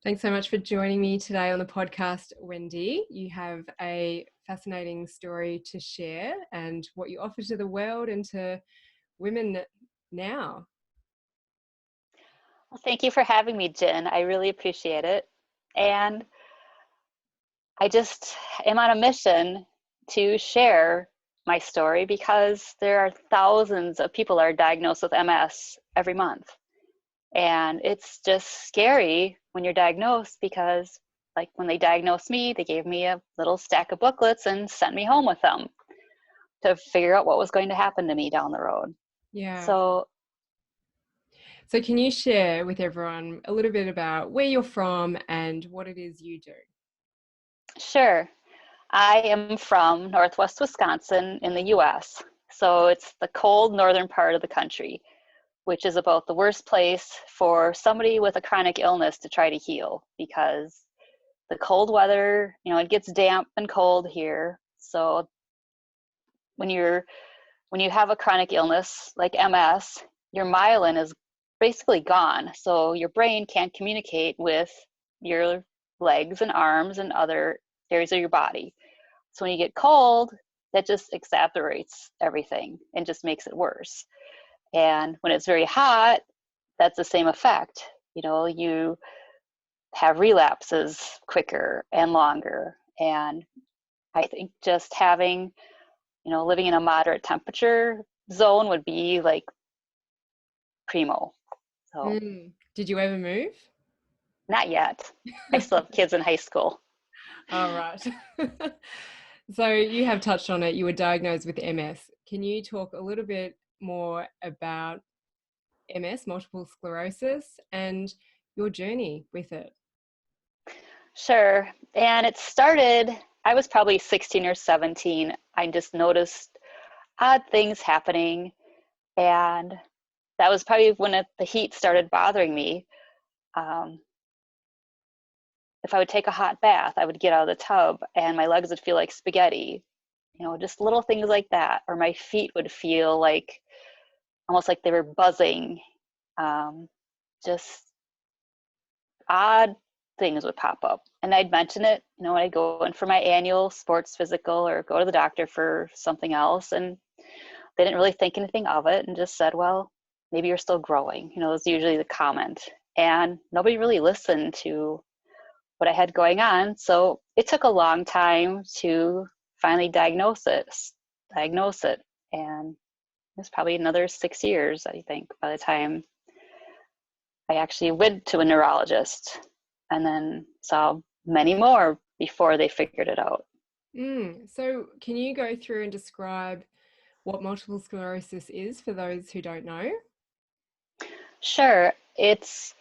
Thanks so much for joining me today on the podcast, Wendy. You have a fascinating story to share and what you offer to the world and to women now. Well, thank you for having me, Jin. I really appreciate it. And I just am on a mission to share my story because there are thousands of people that are diagnosed with MS every month. And it's just scary when you're diagnosed because, like, when they diagnosed me, they gave me a little stack of booklets and sent me home with them to figure out what was going to happen to me down the road. Yeah. So, So can you share with everyone a little bit about where you're from and what it is you do? sure. I am from Northwest Wisconsin in the US. So it's the cold northern part of the country, which is about the worst place for somebody with a chronic illness to try to heal because the cold weather, it gets damp and cold here. So when you have a chronic illness like MS, your myelin is basically gone. So your brain can't communicate with your legs and arms and other areas of your body. So when you get cold, that just exacerbates everything and just makes it worse. And when it's very hot, that's the same effect. You have relapses quicker and longer. And I think just having, living in a moderate temperature zone would be like primo. So Did you ever move? not yet. I still have kids in high school. All right. So you have touched on it. You were diagnosed with MS. Can you talk a little bit more about MS, multiple sclerosis, and your journey with it? Sure. And it started, I was probably 16 or 17. I just noticed odd things happening. And that was probably when the heat started bothering me. Um, if I would take a hot bath, I would get out of the tub and my legs would feel like spaghetti, just little things like that. Or my feet would feel like almost like they were buzzing. Just odd things would pop up. And I'd mention it, when I go in for my annual sports physical or go to the doctor for something else. And they didn't really think anything of it and just said, well, maybe you're still growing. Was usually the comment. And nobody really listened to what I had going on. So it took a long time to finally diagnose it. And it was probably another 6 years, I think, by the time I actually went to a neurologist and then saw many more before they figured it out. So can you go through and describe what multiple sclerosis is for those who don't know? Sure, it's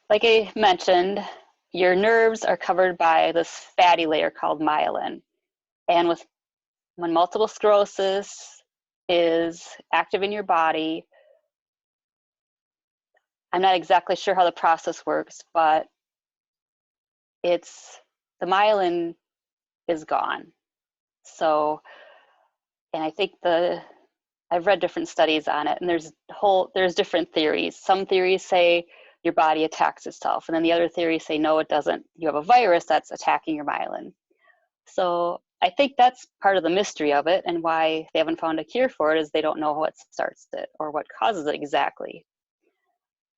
like I mentioned, your nerves are covered by this fatty layer called myelin. And when multiple sclerosis is active in your body, I'm not exactly sure how the process works, but the myelin is gone. So, and I think I've read different studies on it, and there's different theories. Some theories say your body attacks itself, and then the other theories say no, it doesn't. You have a virus that's attacking your myelin. So I think that's part of the mystery of it, and why they haven't found a cure for it is they don't know what starts it or what causes it exactly.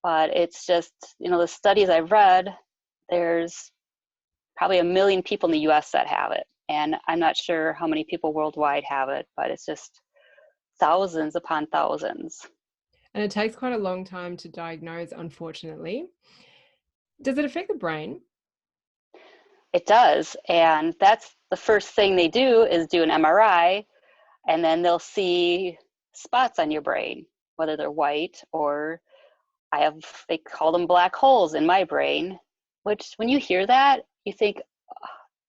But it's just, the studies I've read, there's probably 1 million people in the US that have it. And I'm not sure how many people worldwide have it, but it's just thousands upon thousands. And it takes quite a long time to diagnose, unfortunately. Does it affect the brain? It does. And that's the first thing they do is do an MRI, and then they'll see spots on your brain, whether they're white or they call them black holes in my brain, which when you hear that, you think,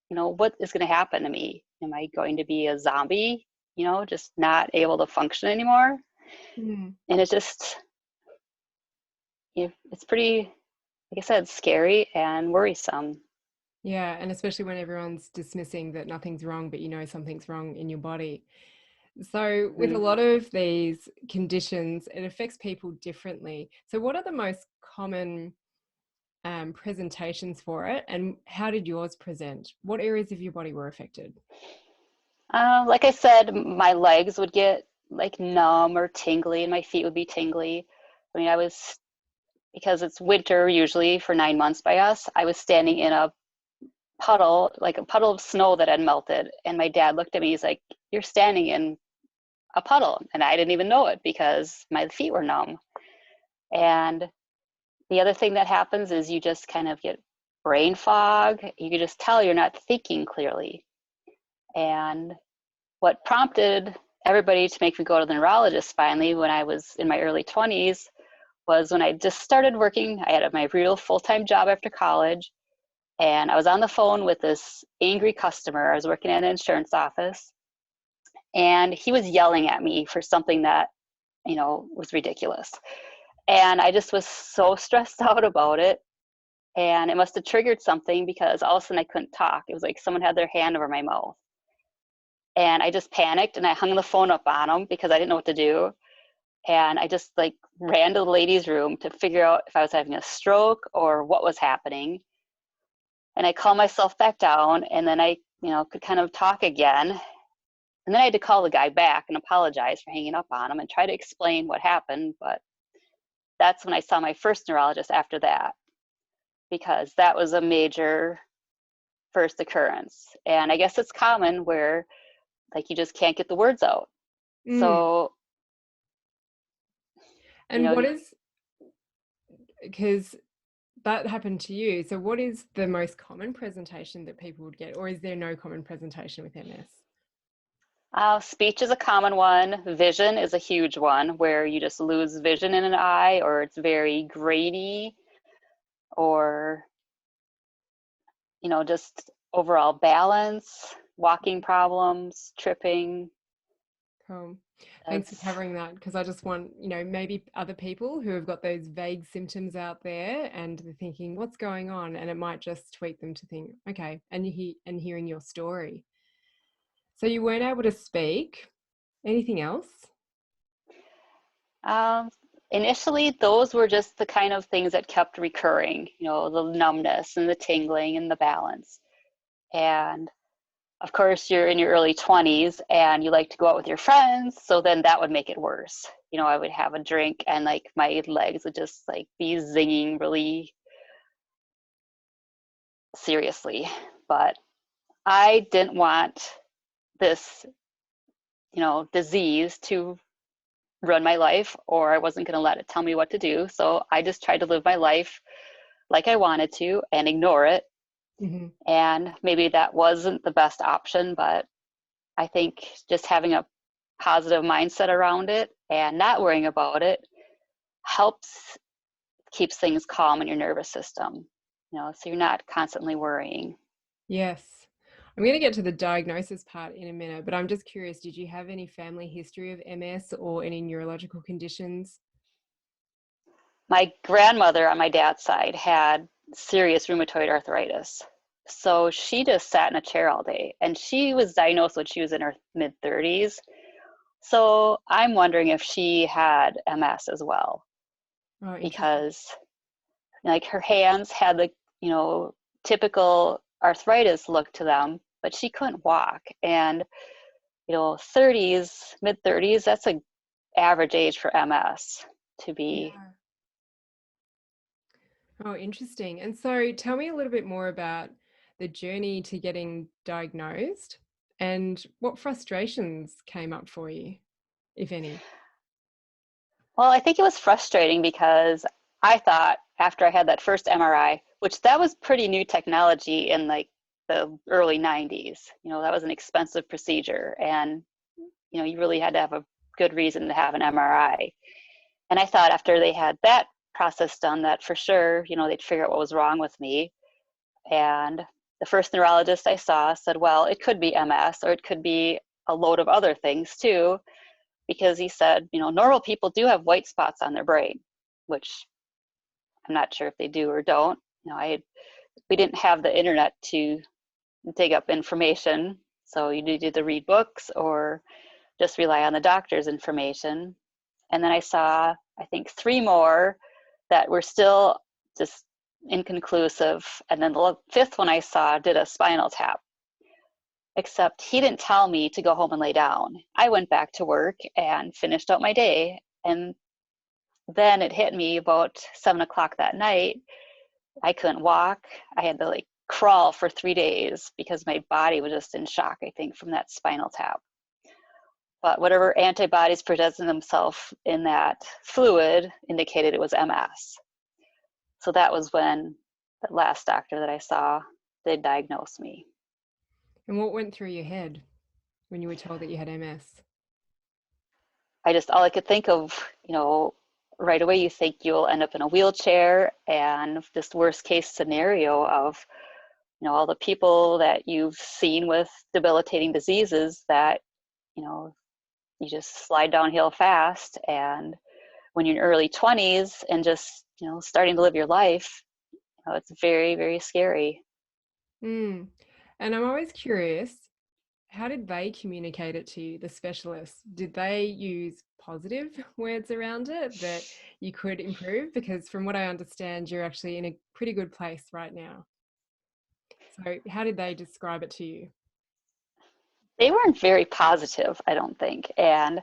what is going to happen to me? Am I going to be a zombie, just not able to function anymore? Mm. And it's pretty, like I said, scary and worrisome. Yeah, and especially when everyone's dismissing that nothing's wrong, but you know something's wrong in your body. So, with a Mm. lot of these conditions, it affects people differently. So, what are the most common presentations for it, and how did yours present? What areas of your body were affected? Like I said, my legs would get like numb or tingly, and my feet would be tingly. I mean, because it's winter usually for 9 months by us, I was standing in a puddle, like a puddle of snow that had melted. And my dad looked at me, he's like, "You're standing in a puddle." And I didn't even know it because my feet were numb. And the other thing that happens is you just kind of get brain fog. You can just tell you're not thinking clearly. And what prompted everybody to make me go to the neurologist finally when I was in my early 20s was when I just started working. I had my real full-time job after college, and I was on the phone with this angry customer. I was working at an insurance office, and he was yelling at me for something that, was ridiculous. And I just was so stressed out about it. And it must have triggered something because all of a sudden I couldn't talk. It was like someone had their hand over my mouth. And I just panicked and I hung the phone up on him because I didn't know what to do. And I just like ran to the ladies' room to figure out if I was having a stroke or what was happening. And I calmed myself back down, and then I, could kind of talk again. And then I had to call the guy back and apologize for hanging up on him and try to explain what happened. But that's when I saw my first neurologist after that, because that was a major first occurrence. And I guess it's common where like you just can't get the words out. So, and what is, because that happened to you, so what is the most common presentation that people would get, or is there no common presentation with MS? Speech is a common one. Vision is a huge one, where you just lose vision in an eye, or it's very grainy, or just overall balance, walking problems, tripping. Cool. Thanks for covering that, because I just want, maybe other people who have got those vague symptoms out there and they're thinking, what's going on? And it might just tweak them to think, okay, and hearing your story. So you weren't able to speak. Anything else? Initially, those were just the kind of things that kept recurring, the numbness and the tingling and the balance. And of course, you're in your early 20s and you like to go out with your friends, so then that would make it worse. I would have a drink and like my legs would just like be zinging really seriously. But I didn't want this, disease to run my life, or I wasn't going to let it tell me what to do. So I just tried to live my life like I wanted to and ignore it. Mm-hmm. And maybe that wasn't the best option, but I think just having a positive mindset around it and not worrying about it keeps things calm in your nervous system, so you're not constantly worrying. Yes. I'm going to get to the diagnosis part in a minute, but I'm just curious, did you have any family history of MS or any neurological conditions? My grandmother on my dad's side had serious rheumatoid arthritis. So she just sat in a chair all day, and she was diagnosed when she was in her mid-30s. So I'm wondering if she had MS as well, because like her hands had the, typical arthritis look to them, but she couldn't walk. And, 30s, mid-30s, that's an average age for MS to be. Yeah. Oh, interesting. And so tell me a little bit more about the journey to getting diagnosed and what frustrations came up for you, if any. Well, I think it was frustrating because I thought after I had that first MRI, which that was pretty new technology in like the early 90s, that was an expensive procedure, and you really had to have a good reason to have an MRI. And I thought after they had that process done that for sure, they'd figure out what was wrong with me. And the first neurologist I saw said, well, it could be MS, or it could be a load of other things too, because he said, normal people do have white spots on their brain, which I'm not sure if they do or don't. We didn't have the internet to dig up information, so you needed to read books or just rely on the doctor's information. And then I saw, I think, 3 more that were still just inconclusive. And then the fifth one I saw did a spinal tap, except he didn't tell me to go home and lay down. I went back to work and finished out my day. And then it hit me about 7 o'clock that night. I couldn't walk. I had to like crawl for 3 days because my body was just in shock, I think, from that spinal tap. But whatever antibodies presented themselves in that fluid indicated it was MS. So that was when the last doctor that I saw did diagnose me. And what went through your head when you were told that you had MS? All I could think of, right away you think you'll end up in a wheelchair, and this worst case scenario of, all the people that you've seen with debilitating diseases that, you just slide downhill fast. And when you're in your early 20s and just, starting to live your life, it's very, very scary. Mm. And I'm always curious, how did they communicate it to you, the specialists? Did they use positive words around it that you could improve? Because from what I understand, you're actually in a pretty good place right now. So how did they describe it to you? They weren't very positive, I don't think. And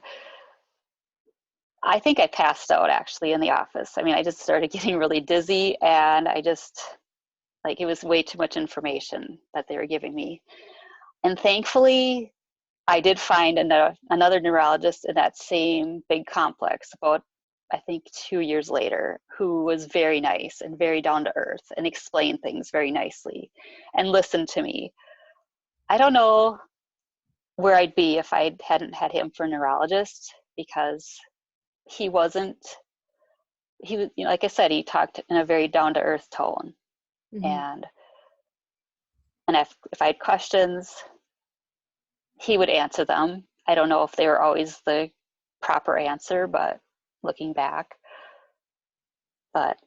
I think I passed out actually in the office. I mean, I just started getting really dizzy, and it was way too much information that they were giving me. And thankfully, I did find another neurologist in that same big complex about, I think, 2 years later, who was very nice and very down to earth and explained things very nicely and listened to me. I don't know where I'd be if I hadn't had him for a neurologist, because he was, like I said, he talked in a very down to earth tone. Mm-hmm. And if I had questions, he would answer them. I don't know if they were always the proper answer, but looking back. But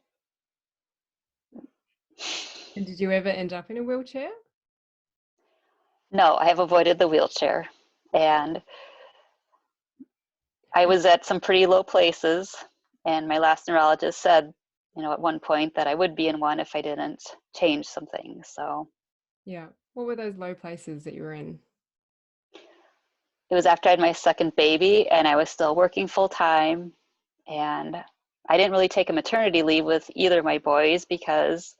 And did you ever end up in a wheelchair? no, I have avoided the wheelchair. And I was at some pretty low places, and my last neurologist said, at one point that I would be in one if I didn't change some things. So Yeah. What were those low places that you were in? it was after I had my second baby, and I was still working full time, and I didn't really take a maternity leave with either of my boys because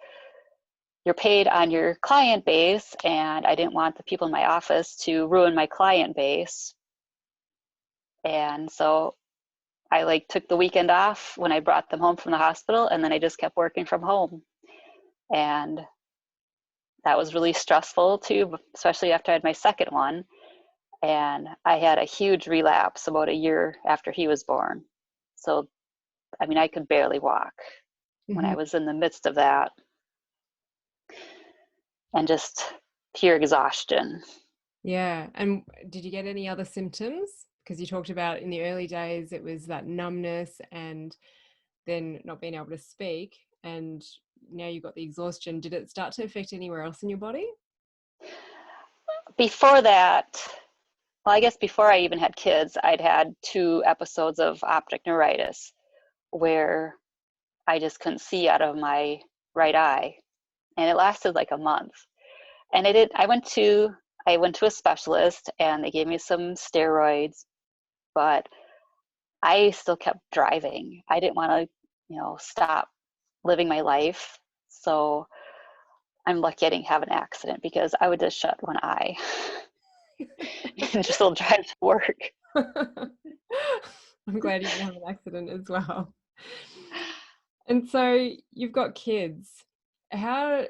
you're paid on your client base, and I didn't want the people in my office to ruin my client base. And so I took the weekend off when I brought them home from the hospital, and then I just kept working from home. And that was really stressful too, especially after I had my second one. And I had a huge relapse about a year after he was born. So, I mean, I could barely walk when Mm-hmm. I was in the midst of that, and just pure exhaustion. Yeah. And did you get any other symptoms? Because you talked about in the early days, it was that numbness and then not being able to speak. And now you've got the exhaustion. Did it start to affect anywhere else in your body? Before that, well, I guess before I even had kids, I'd had 2 episodes of optic neuritis where I just couldn't see out of my right eye. And it lasted like a month. And I went to a specialist, and they gave me some steroids, but I still kept driving. I didn't want to, stop living my life. So I'm lucky I didn't have an accident, because I would just shut one eye and just still drive to work. I'm glad you didn't have an accident as well. And so you've got kids. How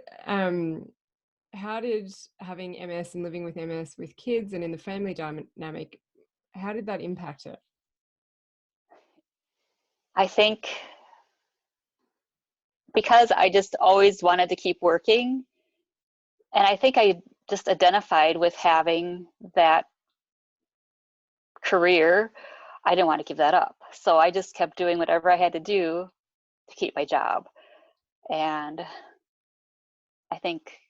did having MS and living with MS with kids and in the family dynamic, how did that impact it? I think because I just always wanted to keep working, and I think I just identified with having that career, I didn't want to give that up. So I just kept doing whatever I had to do to keep my job. And I think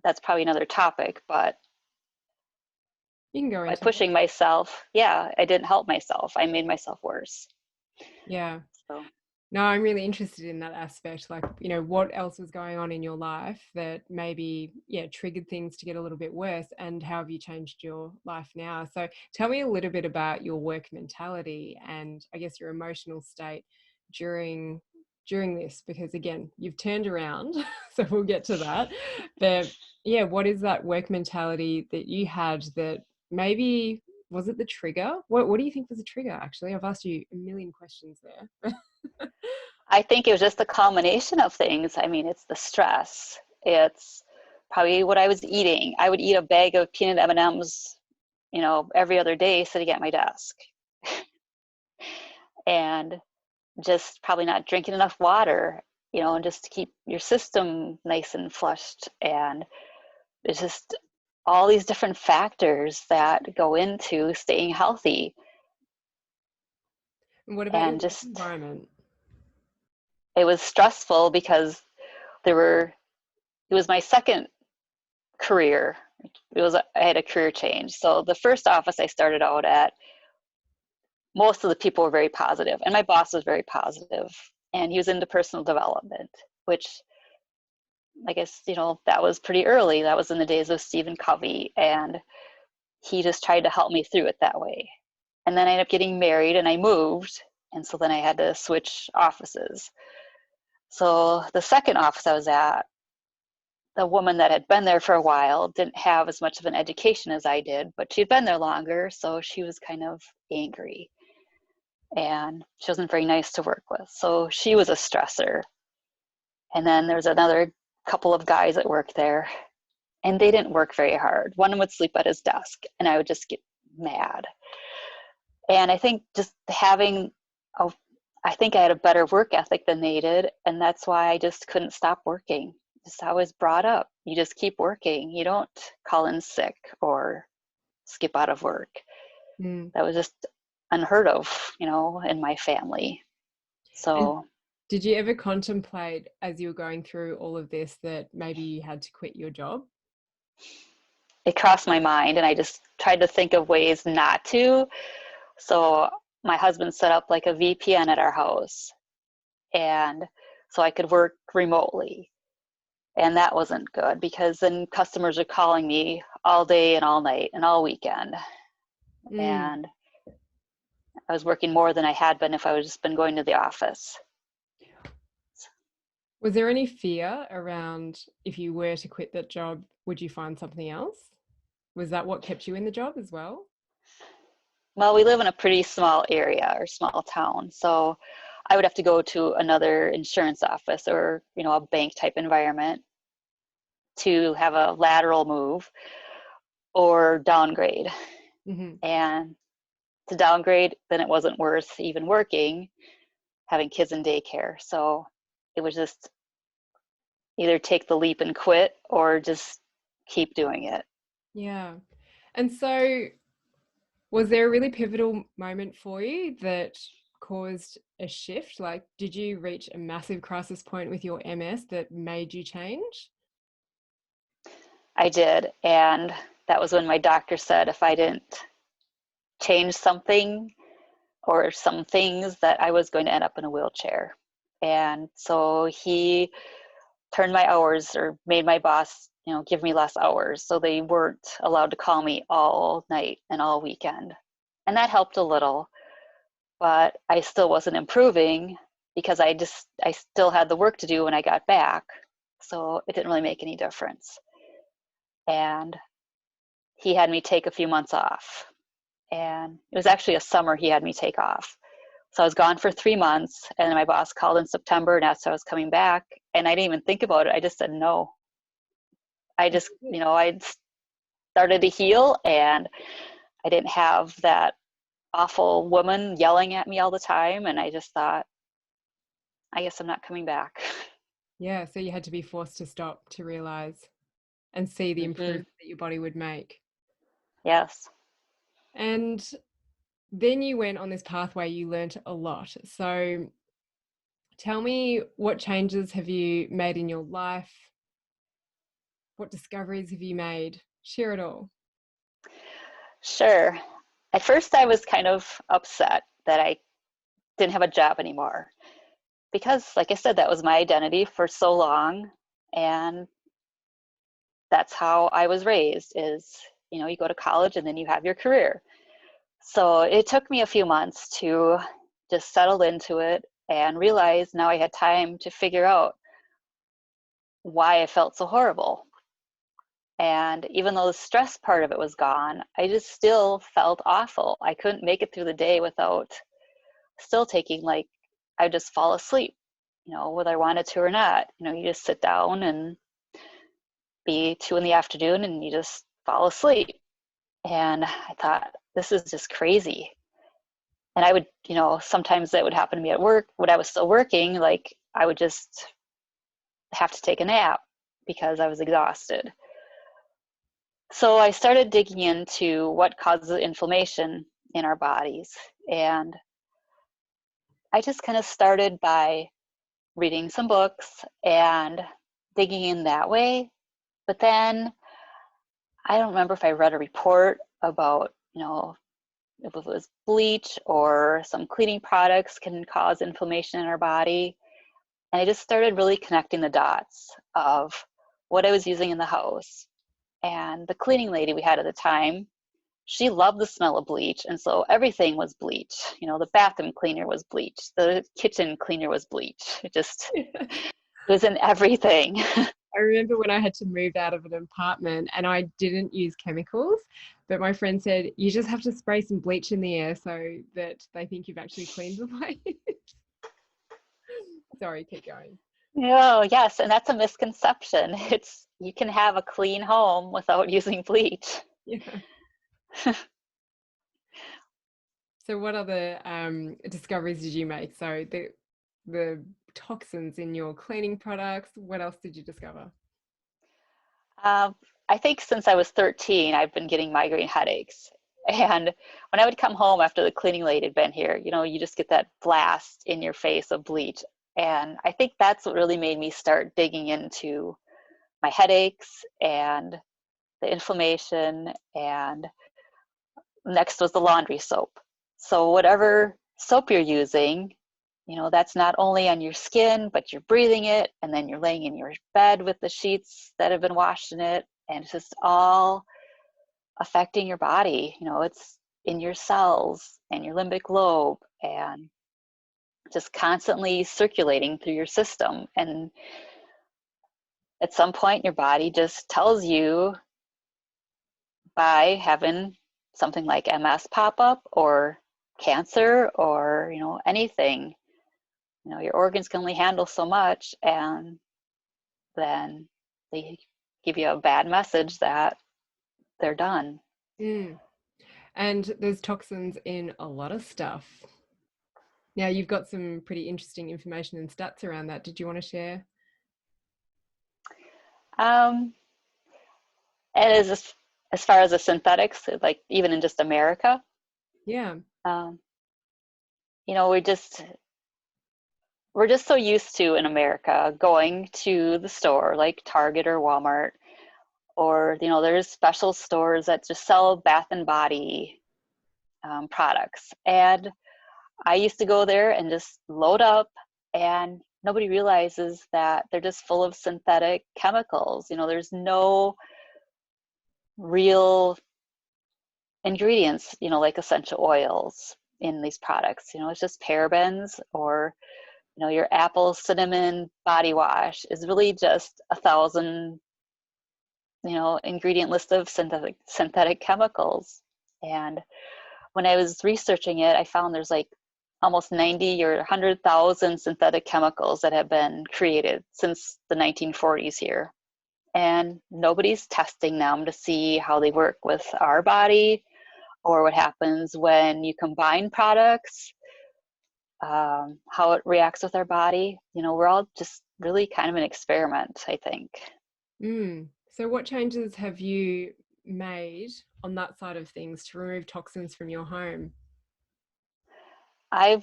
that's probably another topic, but You can go by into it. pushing myself, I didn't help myself. I made myself worse. Yeah. So No, I'm really interested in that aspect. Like, what else was going on in your life that maybe, yeah, triggered things to get a little bit worse, and how have you changed your life now? So tell me a little bit about your work mentality and I guess your emotional state during this, because again, you've turned around, so we'll get to that. But yeah, what is that work mentality that you had that maybe was it the trigger? What do you think was the trigger actually? I've asked you a million questions there. I think it was just a combination of things. I mean, it's the stress. It's probably what I was eating. I would eat a bag of peanut M&Ms, every other day sitting at my desk. And just probably not drinking enough water, and just to keep your system nice and flushed. And it's just all these different factors that go into staying healthy. And what about your And work just, environment? it was stressful because it was my second career. I had a career change. So the first office I started out at, most of the people were very positive, and my boss was very positive, and he was into personal development, which I guess, that was pretty early. That was in the days of Stephen Covey, and he just tried to help me through it that way. And then I ended up getting married and I moved, and so then I had to switch offices. So the second office I was at, the woman that had been there for a while didn't have as much of an education as I did, but she'd been there longer, so she was kind of angry. And she wasn't very nice to work with. So she was a stressor. And then there's another couple of guys that worked there, and they didn't work very hard. One would sleep at his desk, and I would just get mad. And I think just I think I had a better work ethic than they did, and that's why I just couldn't stop working. Just I was brought up, you just keep working. You don't call in sick or skip out of work. Mm. That was just unheard of, in my family. And So did you ever contemplate as you were going through all of this that maybe you had to quit your job? it crossed my mind, and I just tried to think of ways not to. So my husband set up like a VPN at our house, and so I could work remotely. And that wasn't good because then customers are calling me all day and all night and all weekend. Mm. And I was working more than I had been if I was just been going to the office. Was there any fear around if you were to quit that job, would you find something else? Was that what kept you in the job as well? Well, we live in a pretty small area or small town, so I would have to go to another insurance office or, a bank type environment to have a lateral move or downgrade. Hmm. And to downgrade, then it wasn't worth even working, having kids in daycare. So it was just either take the leap and quit or just keep doing it. Yeah. And so was there a really pivotal moment for you that caused a shift? Like, did you reach a massive crisis point with your MS that made you change? I did. And that was when my doctor said if I didn't change something or some things, that I was going to end up in a wheelchair. And so he turned my hours, or made my boss, give me less hours. So they weren't allowed to call me all night and all weekend. And that helped a little, but I still wasn't improving because I still had the work to do when I got back. So it didn't really make any difference. And he had me take a few months off. And it was actually a summer he had me take off. So I was gone for 3 months, and my boss called in September and asked if I was coming back. And I didn't even think about it. I just said no. I just, I started to heal, and I didn't have that awful woman yelling at me all the time. And I just thought, I guess I'm not coming back. Yeah, so you had to be forced to stop to realize and see the Hmm. improvement that your body would make. Yes. And then you went on this pathway, you learnt a lot. So tell me, what changes have you made in your life? What discoveries have you made? Share it all. Sure. At first, I was kind of upset that I didn't have a job anymore. because, like I said, that was my identity for so long, and that's how I was raised, is, you know, you go to college and then you have your career. So it took me a few months to just settle into it and realize now I had time to figure out why I felt so horrible. And even though the stress part of it was gone, I just still felt awful. I couldn't make it through the day without still taking, like, I just fall asleep, you know, whether I wanted to or not. You know, you just sit down and be 2 in the afternoon and you just fall asleep. And I thought, this is just crazy. And I would, you know, sometimes that would happen to me at work when I was still working, like I would just have to take a nap because I was exhausted. So I started digging into what causes inflammation in our bodies. And I just kind of started by reading some books and digging in that way. But then I don't remember if I read a report about, you know, if it was bleach or some cleaning products can cause inflammation in our body. And I just started really connecting the dots of what I was using in the house. And the cleaning lady we had at the time, she loved the smell of bleach. And so everything was bleach. You know, the bathroom cleaner was bleach. The kitchen cleaner was bleach. It was in everything. I remember when I had to move out of an apartment and I didn't use chemicals, but my friend said, you just have to spray some bleach in the air so that they think you've actually cleaned the place. Sorry, keep going. Oh, yes. And that's a misconception. You can have a clean home without using bleach. Yeah. So what other discoveries did you make? So the toxins in your cleaning products, what else did you discover? I think since I was 13, I've been getting migraine headaches. And when I would come home after the cleaning lady had been here, you know, you just get that blast in your face of bleach. And I think that's what really made me start digging into my headaches and the inflammation. And next was the laundry soap. So whatever soap you're using, you know, that's not only on your skin, but you're breathing it, and then you're laying in your bed with the sheets that have been washed in it, and it's just all affecting your body. You know, it's in your cells and your limbic lobe, and just constantly circulating through your system. And at some point, your body just tells you, by having something like MS pop up or cancer or, you know, anything, you know, your organs can only handle so much, and then they give you a bad message that they're done. Mm. And there's toxins in a lot of stuff. Now, you've got some pretty interesting information and stats around that. Did you want to share? Um, and as far as the synthetics, like even in just America, Yeah. um, you know, we're just so used to in America going to the store like Target or Walmart, or, you know, there's special stores that just sell bath and body products. And I used to go there and just load up, and nobody realizes that they're just full of synthetic chemicals. You know, there's no real ingredients, you know, like essential oils in these products. You know, it's just parabens, or, you know, your apple cinnamon body wash is really just 1,000, you know, ingredient list of synthetic chemicals. And when I was researching it, I found there's like almost 90 or 100,000 synthetic chemicals that have been created since the 1940s here. And nobody's testing them to see how they work with our body or what happens when you combine products, how it reacts with our body. You know, we're all just really kind of an experiment, I think. Mm. So what changes have you made on that side of things to remove toxins from your home? I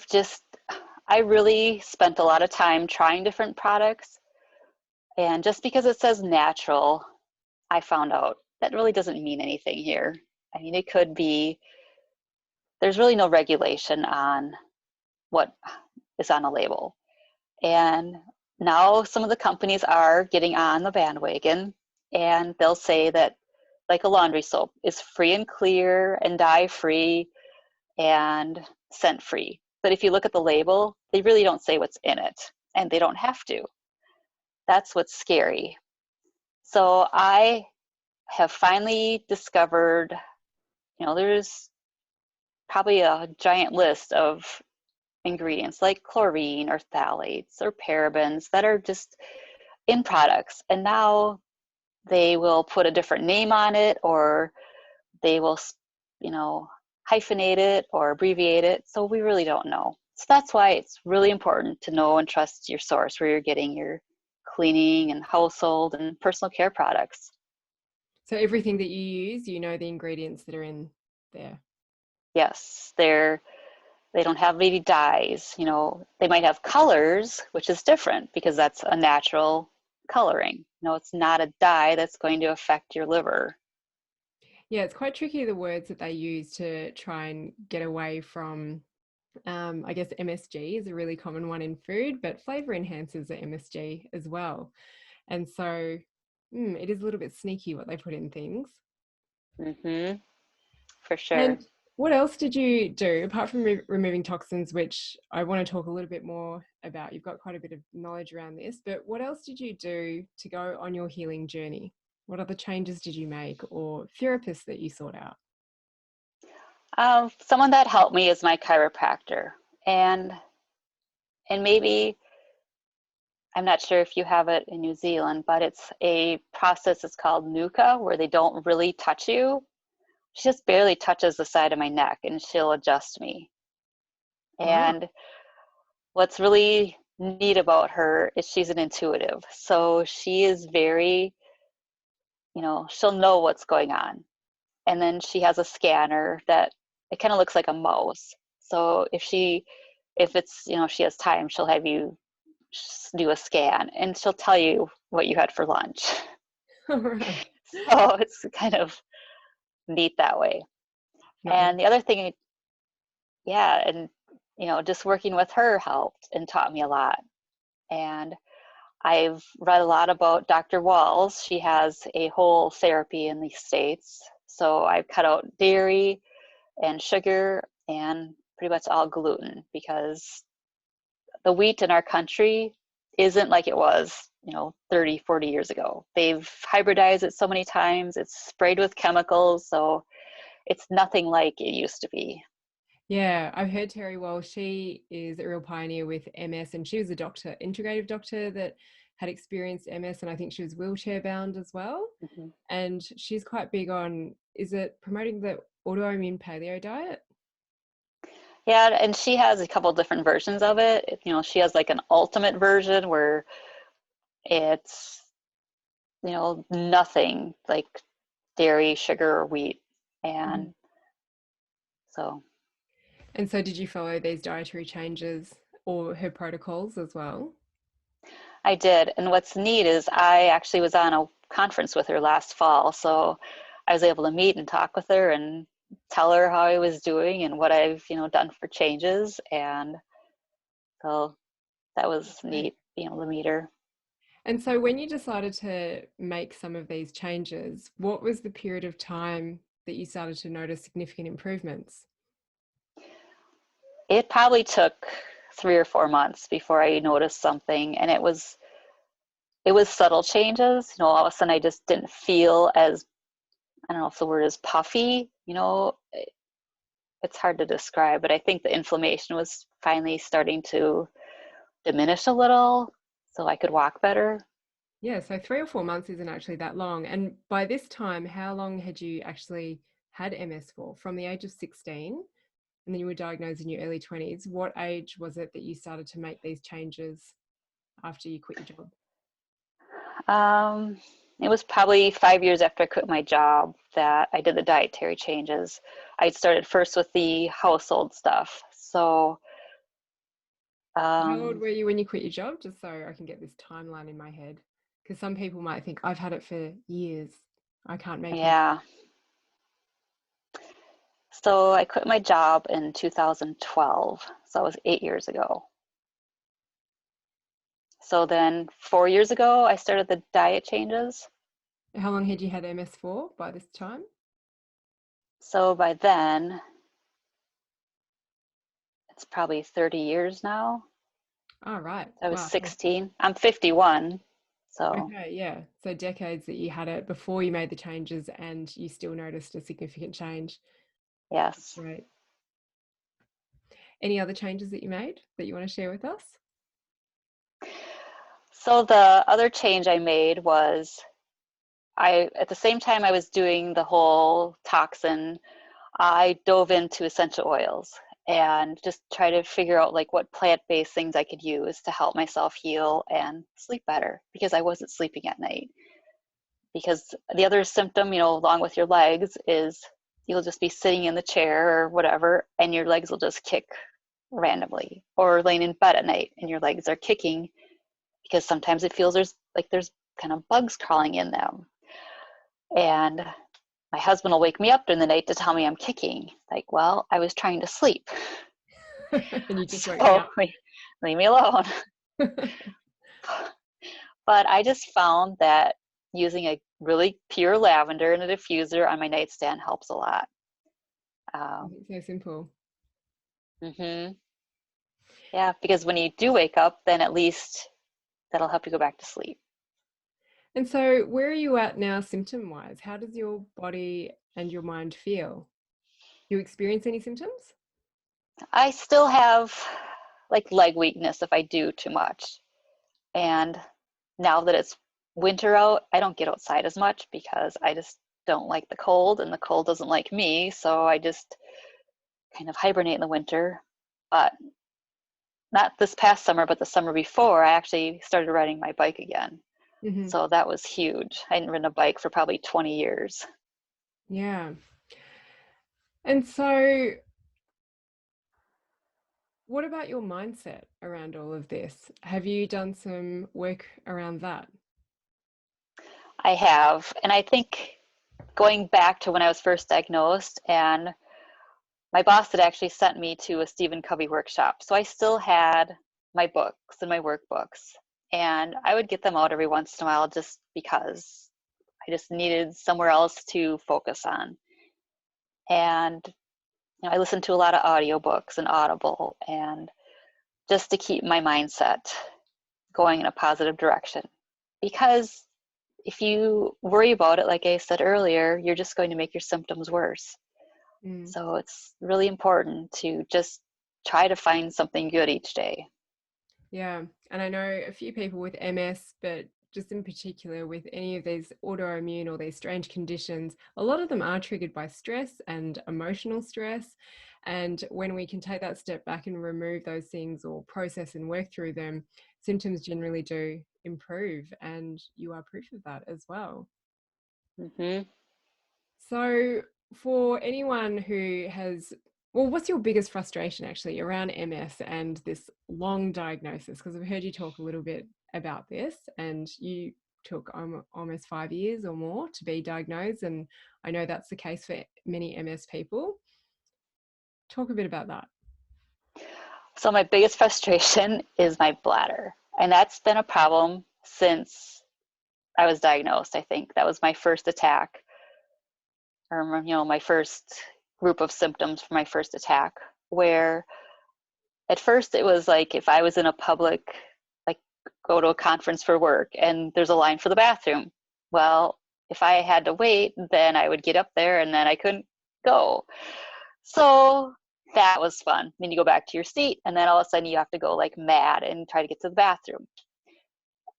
really spent a lot of time trying different products. And just because it says natural, I found out that really doesn't mean anything here. I mean, it could be, there's really no regulation on what is on a label. And now some of the companies are getting on the bandwagon, and they'll say that, like a laundry soap, is free and clear and dye free and scent free. But if you look at the label, they really don't say what's in it, and they don't have to. That's what's scary. So I have finally discovered, there's probably a giant list of ingredients like chlorine or phthalates or parabens that are just in products. And now they will put a different name on it, or they will, hyphenate it or abbreviate it. So we really don't know. So that's why it's really important to know and trust your source where you're getting your cleaning and household and personal care products. So everything that you use, you know the ingredients that are in there. Yes, they don't have any dyes. They might have colors, which is different because that's a natural coloring. It's not a dye that's going to affect your liver. Yeah, it's quite tricky, the words that they use to try and get away from, I guess MSG is a really common one in food, but flavor enhancers are MSG as well. And so it is a little bit sneaky what they put in things. Mm-hmm, for sure. And what else did you do apart from removing toxins, which I want to talk a little bit more about? You've got quite a bit of knowledge around this, but what else did you do to go on your healing journey? What other changes did you make, or therapists that you sought out? Someone that helped me is my chiropractor, and maybe, I'm not sure if you have it in New Zealand, but it's a process. It's called NUCA, where they don't really touch you. She just barely touches the side of my neck, and she'll adjust me. Wow. And what's really neat about her is she's an intuitive. So she is very, she'll know what's going on. And then she has a scanner that it kind of looks like a mouse. So if it's, she has time, she'll have you do a scan, and she'll tell you what you had for lunch. All right. So it's kind of neat that way. Not And the other thing, yeah, and just working with her helped and taught me a lot. And I've read a lot about Dr. Wahls. She has a whole therapy in the States. So I've cut out dairy and sugar and pretty much all gluten, because the wheat in our country isn't like it was, 30, 40 years ago. They've hybridized it so many times. It's sprayed with chemicals. So it's nothing like it used to be. Yeah, I've heard Terry Walsh. She is a real pioneer with MS, and she was a doctor, integrative doctor that had experienced MS, and I think she was wheelchair bound as well. Mm-hmm. And she's quite big on, is it promoting the autoimmune paleo diet? Yeah, and she has a couple different versions of it. She has like an ultimate version where it's, nothing like dairy, sugar, or wheat. Mhm. And so And so, did you follow these dietary changes or her protocols as well? I did. And what's neat is I actually was on a conference with her last fall. So I was able to meet and talk with her and tell her how I was doing and what I've, done for changes. And so that was Right. neat, to meet her. And so, when you decided to make some of these changes, what was the period of time that you started to notice significant improvements? It probably took 3 or 4 months before I noticed something. And it was subtle changes. All of a sudden I just didn't feel as, I don't know if the word is puffy, it's hard to describe, but I think the inflammation was finally starting to diminish a little so I could walk better. Yeah, so 3 or 4 months isn't actually that long. And by this time, how long had you actually had MS for? From the age of 16, and then you were diagnosed in your early 20s. What age was it that you started to make these changes after you quit your job? Um, it was probably 5 years after I quit my job that I did the dietary changes. I started first with the household stuff. So, How old um, were you when you quit your job? Just so I can get this timeline in my head. Because some people might think, I've had it for years. I can't make it. yeah. So I quit my job in 2012. So that was 8 years ago. So then 4 years ago, I started the diet changes. How long had you had MS for by this time? So by then, it's probably 30 years now. Oh, right. I was Wow. 16. I'm 51. So Okay, yeah. So decades that you had it before you made the changes and you still noticed a significant change. yes. Right. Any other changes that you made that you want to share with us? So the other change I made was at the same time I was doing the whole toxin, I dove into essential oils and just try to figure out like what plant-based things I could use to help myself heal and sleep better because I wasn't sleeping at night. Because the other symptom, along with your legs is you'll just be sitting in the chair or whatever and your legs will just kick randomly, or laying in bed at night and your legs are kicking because sometimes it feels there's kind of bugs crawling in them. And my husband will wake me up during the night to tell me I'm kicking. Like, well, I was trying to sleep. And you just woke me So up. leave me alone. But I just found that using a really pure lavender in a diffuser on my nightstand helps a lot. It's so simple. hmm Yeah, because when you do wake up, then at least that'll help you go back to sleep. And so, where are you at now, symptom wise? How does your body and your mind feel? Do you experience any symptoms? I still have like leg weakness if I do too much. And now that it's winter out, I don't get outside as much because I just don't like the cold and the cold doesn't like me. So I just kind of hibernate in the winter. But not this past summer, but the summer before, I actually started riding my bike again. Hmm. So that was huge. I hadn't ridden a bike for probably 20 years. Yeah. And so, what about your mindset around all of this? Have you done some work around that? I have. And I think going back to when I was first diagnosed, and my boss had actually sent me to a Stephen Covey workshop. So I still had my books and my workbooks. And I would get them out every once in a while just because I just needed somewhere else to focus on. And I listened to a lot of audiobooks and Audible, and just to keep my mindset going in a positive direction. Because if you worry about it, like I said earlier, you're just going to make your symptoms worse. Mm. So it's really important to just try to find something good each day. Yeah. And I know a few people with MS, but just in particular with any of these autoimmune or these strange conditions, a lot of them are triggered by stress and emotional stress. And when we can take that step back and remove those things or process and work through them, symptoms generally do improve. And you are proof of that as well. hmm So, for anyone who has, well, what's your biggest frustration actually around MS and this long diagnosis? Because I've heard you talk a little bit about this, and you took almost 5 years or more to be diagnosed, and I know that's the case for many MS people. Talk a bit about that. So my biggest frustration is my bladder. And that's been a problem since I was diagnosed, I think. That was my first attack, or my first group of symptoms for my first attack, where at first it was like if I was in a public, like go to a conference for work and there's a line for the bathroom. Well, if I had to wait, then I would get up there and then I couldn't go. So that was fun. Then you go back to your seat and then all of a sudden you have to go like mad and try to get to the bathroom.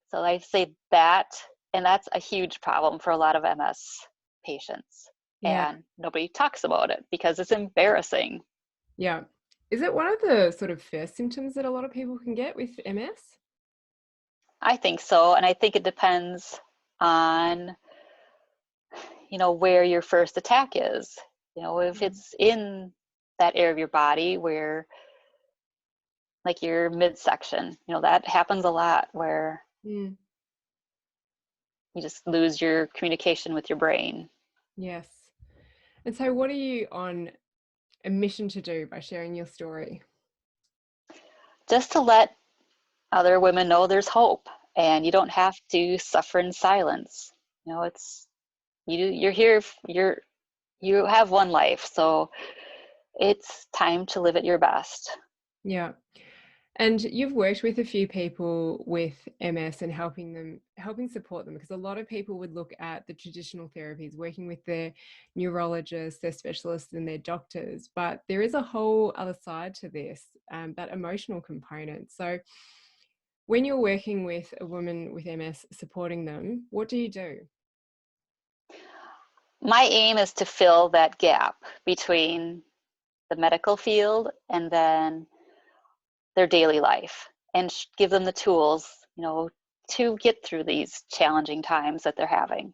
So I say that, and that's a huge problem for a lot of MS patients. Yeah, And nobody talks about it because it's embarrassing. yeah. Is it one of the sort of first symptoms that a lot of people can get with MS? I think so. And I think it depends on, where your first attack is. If it's in that area of your body where, like your midsection, that happens a lot where Mm, you just lose your communication with your brain. yes. And so, what are you on a mission to do by sharing your story? Just to let other women know there's hope and you don't have to suffer in silence. You know, it's you're here, you have one life, so it's time to live at your best. Yeah. And you've worked with a few people with MS and helping support them, because a lot of people would look at the traditional therapies, working with their neurologists, their specialists, and their doctors. But there is a whole other side to this, that emotional component. So when you're working with a woman with MS, supporting them, what do you do? My aim is to fill that gap between the medical field and then their daily life, and give them the tools, to get through these challenging times that they're having,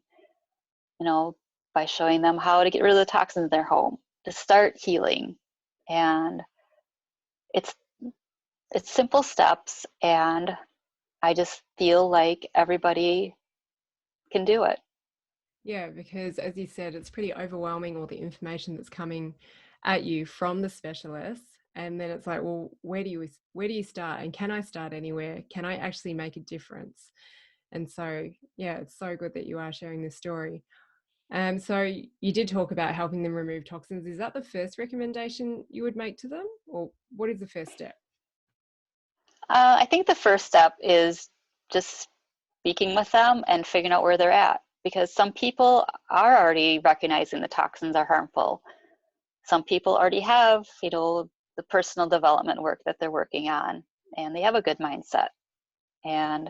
by showing them how to get rid of the toxins in their home, to start healing. And it's simple steps, and I just feel like everybody can do it. Yeah, because as you said, it's pretty overwhelming, all the information that's coming at you from the specialists. And then it's like, well, where do you start? And can I start anywhere? Can I actually make a difference? And so, yeah, it's so good that you are sharing this story. So you did talk about helping them remove toxins. Is that the first recommendation you would make to them, or what is the first step? I think the first step is just speaking with them and figuring out where they're at, because some people are already recognizing the toxins are harmful. Some people already have, the personal development work that they're working on, and they have a good mindset. And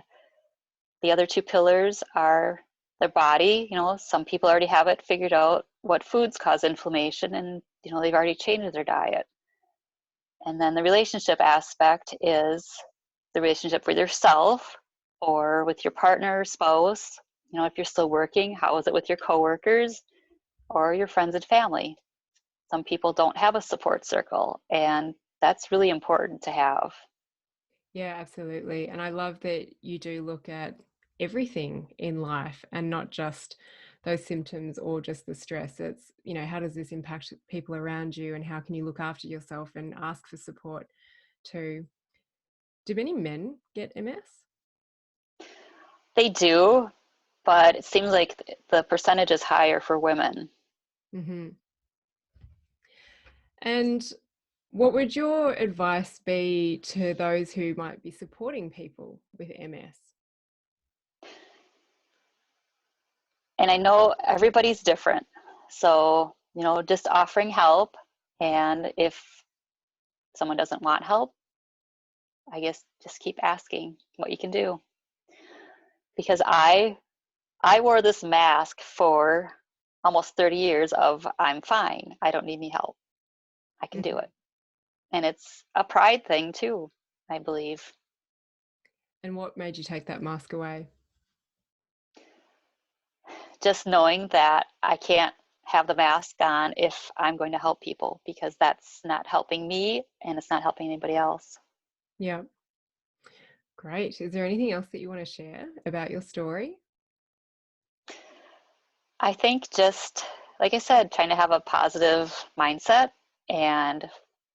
the other two pillars are their body. Some people already have it figured out what foods cause inflammation, and they've already changed their diet. And then the relationship aspect is the relationship with yourself or with your partner or spouse. If you're still working, how is it with your coworkers or your friends and family? Some people don't have a support circle, and that's really important to have. Yeah, absolutely. And I love that you do look at everything in life and not just those symptoms or just the stress. It's, how does this impact people around you, and how can you look after yourself and ask for support too? Do many men get MS? They do, but it seems like the percentage is higher for women. Hmm. And what would your advice be to those who might be supporting people with MS? And I know everybody's different. So, just offering help. And if someone doesn't want help, I guess just keep asking what you can do. Because I wore this mask for almost 30 years of I'm fine. I don't need any help. I can do Mhm. it. And it's a pride thing too, I believe. And what made you take that mask away? Just knowing that I can't have the mask on if I'm going to help people, because that's not helping me and it's not helping anybody else. Yeah, great. Is there anything else that you want to share about your story? I think just, like I said, trying to have a positive mindset and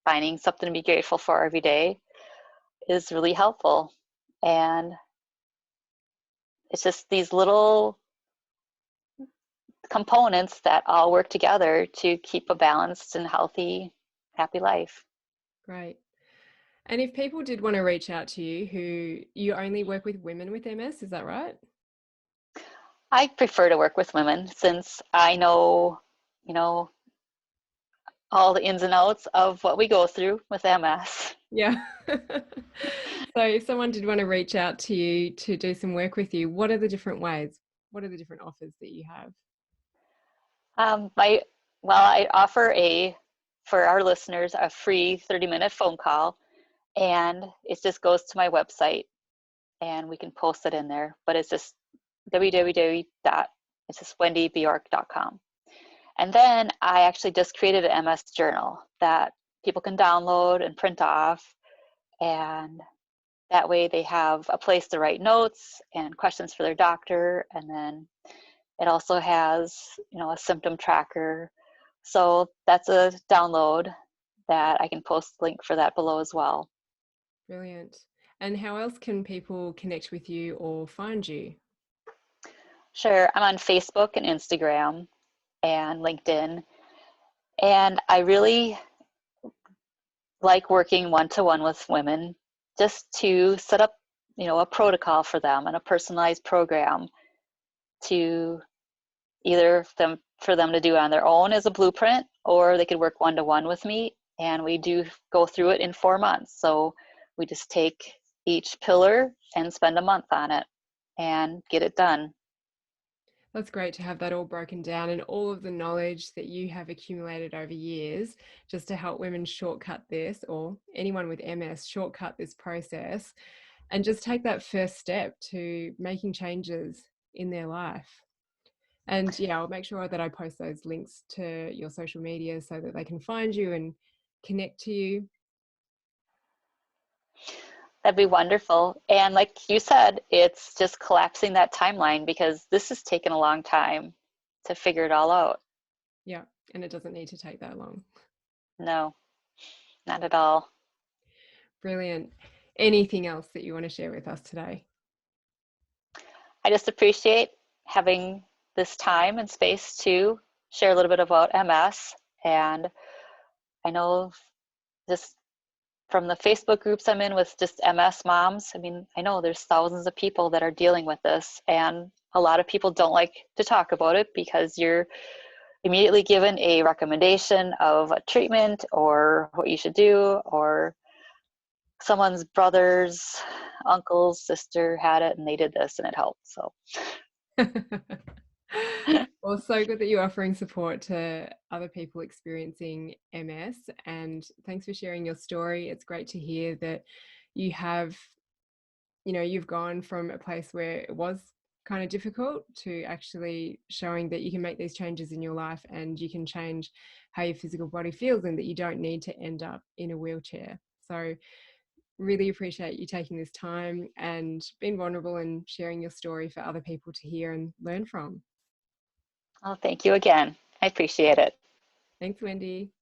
finding something to be grateful for every day is really helpful. And it's just these little components that all work together to keep a balanced and healthy, happy life. Great. And if people did want to reach out to you, who you only work with women with MS, is that right? I prefer to work with women since I know, you know, all the ins and outs of what we go through with MS. Yeah. So if someone did want to reach out to you to do some work with you, what are the different ways? What are the different offers that you have? My well, I offer for our listeners a free 30-minute phone call, and it just goes to my website, and we can post it in there. But it's just www.wendybjork.com. And then I actually just created an MS journal that people can download and print off, and that way they have a place to write notes and questions for their doctor. And then it also has, a symptom tracker. So that's a download that I can post the link for that below as well. Brilliant. And how else can people connect with you or find you? Sure, I'm on Facebook and Instagram and LinkedIn, and I really like working one-to-one with women just to set up, a protocol for them and a personalized program to either for them to do on their own as a blueprint, or they could work one-to-one with me, and we do go through it in 4 months. So we just take each pillar and spend a month on it and get it done. That's great to have that all broken down and all of the knowledge that you have accumulated over years just to help women shortcut this, or anyone with MS shortcut this process, and just take that first step to making changes in their life. And yeah, I'll make sure that I post those links to your social media so that they can find you and connect to you. That'd be wonderful. And like you said, it's just collapsing that timeline because this has taken a long time to figure it all out. Yeah, and it doesn't need to take that long. No, not at all. Brilliant. Anything else that you want to share with us today? I just appreciate having this time and space to share a little bit about MS. And I know just from the Facebook groups I'm in with just MS moms, I mean, I know there's thousands of people that are dealing with this, and a lot of people don't like to talk about it because you're immediately given a recommendation of a treatment or what you should do, or someone's brother's uncle's sister had it and they did this and it helped. So Well, so good that you're offering support to other people experiencing MS, and thanks for sharing your story. It's great to hear that you have, you've gone from a place where it was kind of difficult to actually showing that you can make these changes in your life and you can change how your physical body feels and that you don't need to end up in a wheelchair. So really appreciate you taking this time and being vulnerable and sharing your story for other people to hear and learn from. thank you again. I appreciate it. Thanks, Wendy.